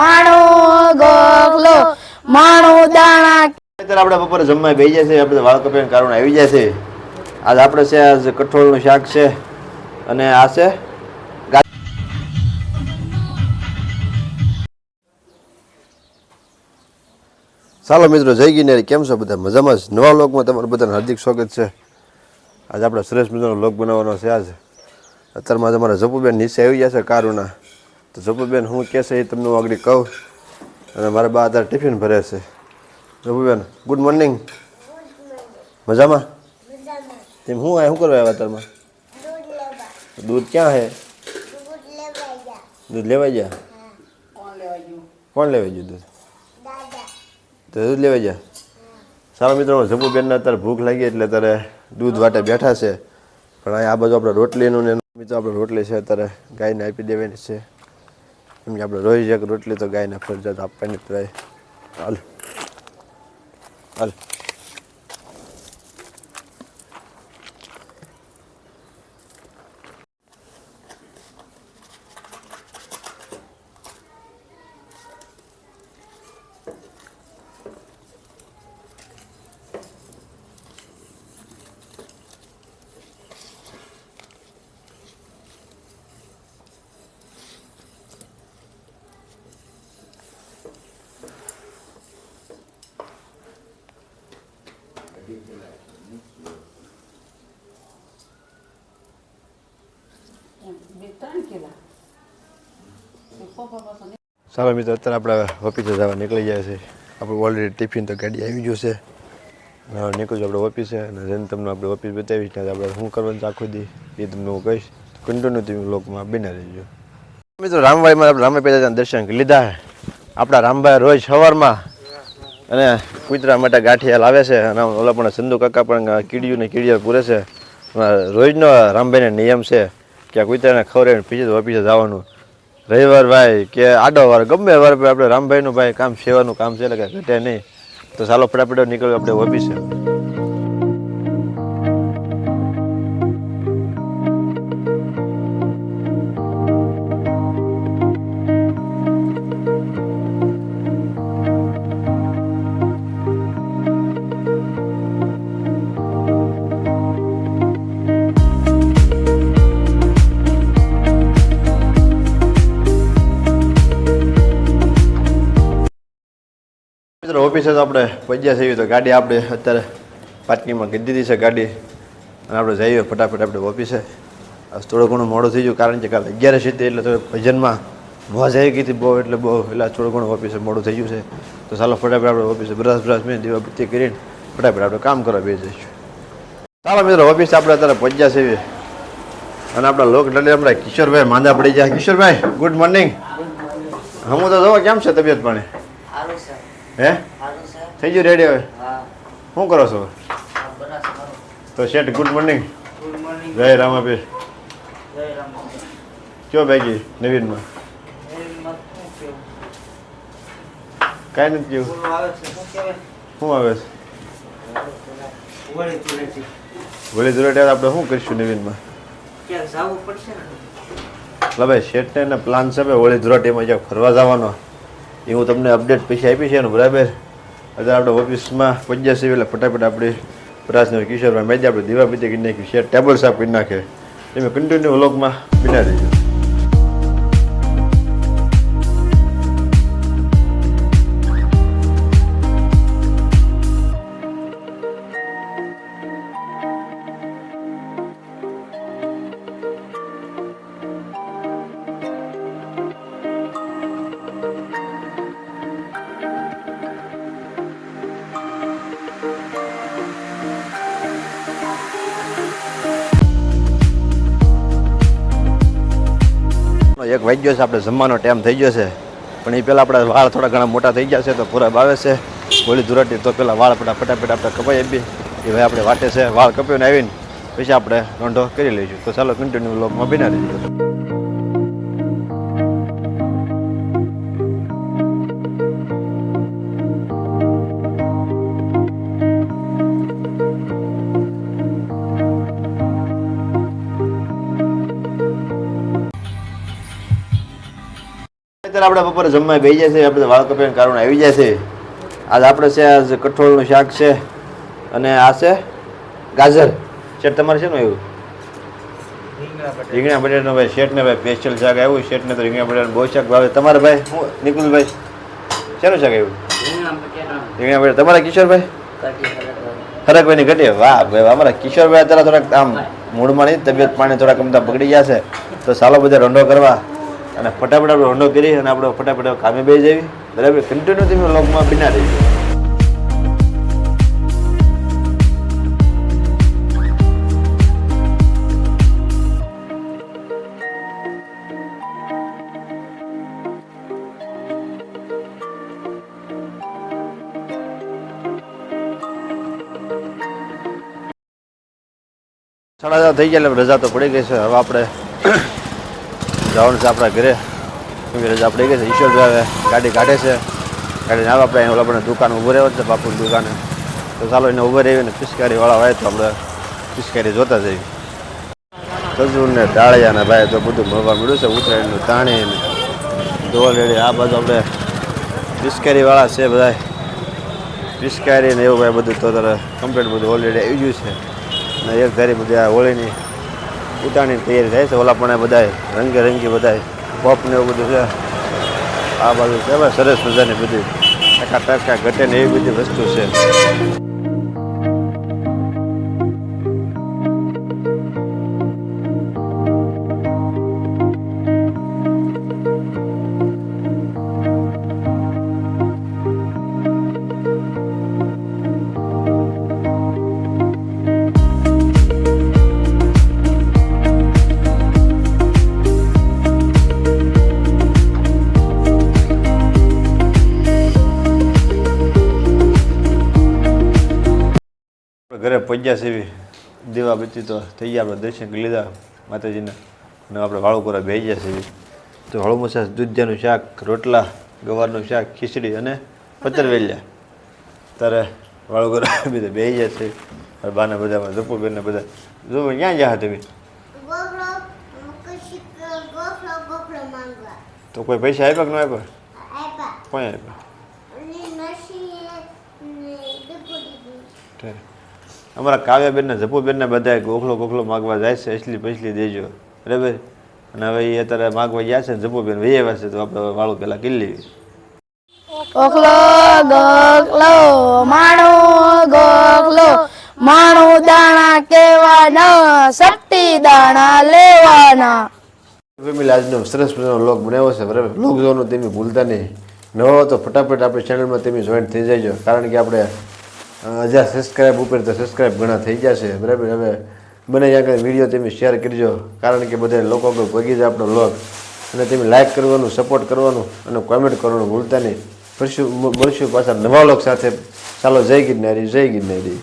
માણો ગોખલો માણો દાણા. અત્યારે આપણે બપોરે જમવા બેસી જાય છે. આપણે વાળ કપાઈને કારણ આવી જાય છે. આજ આપણે છે આજ કઠોળનું શાક છે અને આ છે ચાલો મિત્રો જય ગિરનારી. કેમ છો બધા? મજામાં જ? નવા વ્લોગમાં તમારું બધાને હાર્દિક સ્વાગત છે. આજે આપણે સરસ મજાનો વ્લોગ બનાવવાનો છે. આજ અત્યારમાં અમારા જપુબેન નીચે આવી ગયા છે કારુના. તો જપુબેન હું કહેશે એ તમને આગળ કહું. અને મારા બા અત્યારે ટિફિન ભરે છે. જપુબેન ગુડ મોર્નિંગ. મજામાં? તેમ શું કરવા આવ્યા અત્યારમાં? દૂધ ક્યાં છે? દૂધ લેવાઈ ગયા? કોણ લેવાઈ ગયું દૂધ? તો દૂધ લેવાઈ ગયા. સારા મિત્રો જપુબેનને અત્યારે ભૂખ લાગી એટલે અત્યારે દૂધ વાટે બેઠા છે. પણ અહીંયા આ બાજુ આપણે રોટલીનું ને મિત્રો આપણે રોટલી છે અત્યારે ગાયને આપી દેવાની છે. કેમ કે આપણે રોઈ જાય રોટલી તો ગાયને ફરજિયાત આપવાની જ રહે. હાલ હાલ. સારા મિત્રો અત્યારે આપણે ઓફિસે જવા નીકળી જાય છે. આપણું ઓલરેડી ટિફિન તો ગાડી આવી ગયું છે. હવે નીકળજો આપણે ઓફિસે અને જેને તમને આપણે ઓફિસ બતાવીશ ને આપણે શું કરવાનું આખો દી એ તમને હું કહીશ. કન્ટિન્યુ તમે લોકમાં બના રહીજો. મિત્રો રામભાઈમાં આપણે રામભાઈ પહેલાં દર્શન કરી લીધા છે. આપણા રામભાઈ રોજ સવારમાં અને કૂતરા માટે ગાંઠિયા લાવે છે. અને ઓલા પણ સંધુ કાકા પણ કીડિયું ને કીડિયા પૂરે છે. રોજનો રામભાઈને નિયમ છે કે કૂતરાને ખવડાવીને પછી ઓફિસે જવાનું. રવિવાર ભાઈ કે આડો વાર ગમે વાર આપણે રામભાઈનું ભાઈ કામ સેવાનું કામ છે એટલે કે ઘટે નહીં. તો ચાલો ફટાફટ નીકળ્યો આપણે ઓફિસે. ઓફિસે તો આપણે પહોંચ્યા છીએ તો ગાડી આપણે અત્યારે પાર્કિંગમાં કરી દીધી છે ગાડી અને આપણે જઈએ ફટાફટ આપણે ઓફિસે. આજ થોડું ઘણું મોડું થઈ ગયું કારણ કે કાલે 11 હતી એટલે તો ભજનમાં મોજ આવી ગઈ હતી બહુ એટલે થોડું ઘણું ઓફિસે મોડું થઈ ગયું છે. તો ચાલો ફટાફટ આપણે ઓફિસે બ્રશ મેં દીવાબત્તી કરીને ફટાફટ આપણે કામ કરવા બેસી જઈશું. ચાલો મિત્રો ઓફિસે આપણે અત્યારે પહોંચ્યા છીએ અને આપણા લોક લડે આપણે કિશોરભાઈ માંદા પડી જાય. Kishorbhai good morning. હું તો જોવો કેમ છે તબિયત પાણી? હે થઈ ગયું રેડી? હવે શું કરો છો? તો શેઠ ગુડ મોર્નિંગ. જય રામાપીર. કયો ભાગી નવીનમાં? કાંઈ નથી કેવું. શું આવે છે? વળી ધુરેટી આપણે શું કરીશું નવીનમાં? ભાઈ શેઠને એને પ્લાન છે ભાઈ હોળી ધુરાટીમાં જ્યાં ફરવા જવાનો એ હું તમને અપડેટ પછી આપી છે એનું બરાબર. અત્યારે આપણે ઓફિસમાં પહોંચ્યા છીએ એટલે ફટાફટ આપણે પ્રયાસને કિશોરમાં મેં આપણે દીવાબત્તી કરી નાખી શેર ટેબલ સાફ કરી નાખે. તમે કન્ટિન્યુ વ્લોગમાં બના રહીજો. એક વાગ્યો છે આપણે જમવાનો ટાઈમ થઈ ગયો છે પણ એ પહેલાં આપણા વાળ થોડા ઘણા મોટા થઈ ગયા છે તો પૂરા આવે છે હોળી ધુરાટી તો પહેલાં વાળ ફટાફટ આપણે કપાઈ આપી એ ભાઈ આપણે વાટે છે વાળ કપાઈને આવીને પછી આપણે રોંઢો કરી લઈશું. તો ચાલો કન્ટિન્યુ વ્લોગમાં બના રહીશું. અત્યારે આપણે બપોરે જમવા બેસી જાય છે, આપણે વાળ કપાઈનું કારણ આવી જાય છે. આજ આપણે છે આજ કઠોળનું શાક છે અને આ છે ગાજર શેઠ. તમારે છે ને એવું રીંગણા બટેટાનું ભાઈ શેઠને ભાઈ સ્પેશિયલ શાક આવ્યું. શેઠને તો રીંગણા બટેટાનું બહુ શાક ભાવે. તમારે ભાઈ હું નિકુલભાઈ શેનું શાક આવ્યું? રીંગણા બટેટા. તમારા કિશોરભાઈ ખરકભાઈની ઘટી. વાહ ભાઈ, અમારા કિશોરભાઈ અત્યારે થોડાક આમ મૂળમાં નહીં, તબિયત પાણી થોડાક અમદા બગડી ગયા છે. તો ચાલો બધા રોંઢો કરવા અને ફટાફટ આપણે રોંઢો કરી અને આપણે ફટાફટ કામે બેસી જવી. બરાબર, કન્ટિન્યુ તમે લોગમાં બિના રહી. સાડા થઈ ગયા એટલે રજા તો પડી ગઈ છે. હવે આપણે જવાનું છે આપણા ઘરે, રજા પડી ગઈ છે. ઈશ્વરભાઈ હવે ગાડી કાઢે છે. ગાડી ના આપણે ઓલા આપણે દુકાન ઊભો રહ્યો છે બાપુની દુકાને. તો ચાલો એને ઊભો રહીને પિચકારીવાળા હોય તો આપણે પિચકારી જોતા જઈએ. ખજૂર ને ડાળિયા ને ભાઈ તો બધું મળવા મળ્યું છે. ઉત્તરાયણનું તાણી ને દોલેડી આ બાજુ આપણે પિચકારીવાળા છે બધા. પિચકારી ને એવું ભાઈ બધું તો કમ્પ્લીટ બધું ઓલરેડી આવી ગયું છે. ને એક ધારી બધા હોળીની ઉતાણીની તૈયારી થાય છે. ઓલા પણ બધા રંગેરંગી બધા પોપ ને એવું બધું છે. આ બાજુ છે ભાઈ સરસ મજાની બધી ટકા ઘટે ને એવી બધી વસ્તુ છે. ઘરે પહોંચ્યા સેવી દીવા બત્તી તો થઈ ગયા. આપણે દર્શન કરી લીધા માતાજીને અને આપણે વાળુકોરા બેસી ગયા સેવી. તો હળવું મસાજ, દૂધિયાનું શાક, રોટલા, ગવારનું શાક, ખીચડી અને પતરવેલિયા. ત્યારે વાળુકોરા બધા બેસી ગયા છે. બાને બધામાં જપુબેનને બધા જો ક્યાં ગયા તમે? તો કોઈ પૈસા આપ્યા કે ન આપ્યા? કોઈ આપ્યા? અમારા કાવ્યાબેનને જપુબેનને બધા ગોખલો માગવા જાય છે. એટલી પૈસલી દેજો બરાબર. અને હવે એ અત્યારે માગવા ગયા છે. જપુબેન વહી આવ્યા છે તો આપણે વાળું પેલા કરી લેવી. ગોખલો ગોખલો માણું દાણા કેવાના, શક્તિ દાણા લેવાના. ફેમિલી આજનો સરસ મજાનો વ્લોગ બનાવ્યો છે બરાબર. વ્લોગ જોવાનું તમે ભૂલતા નહીં. નવો તો ફટાફટ આપણી ચેનલમાં તમે જોઈન્ટ થઈ જજો. કારણ કે આપણે 1000 સબસ્ક્રાઈબ ઉપર તો સબસ્ક્રાઈબ ઘણા થઈ જશે બરાબર. હવે બને ત્યાં કંઈ વિડીયો તમે શેર કરજો. કારણ કે બધા લોકો પર ભગી જાય આપણો વ્લોગ. અને તમે લાઇક કરવાનું, સપોર્ટ કરવાનું અને કોમેન્ટ કરવાનું ભૂલતા નહીં. મળશું પાછા નવા વ્લોગ સાથે. ચાલો જય ગિરનારી, જય ગિરનારી.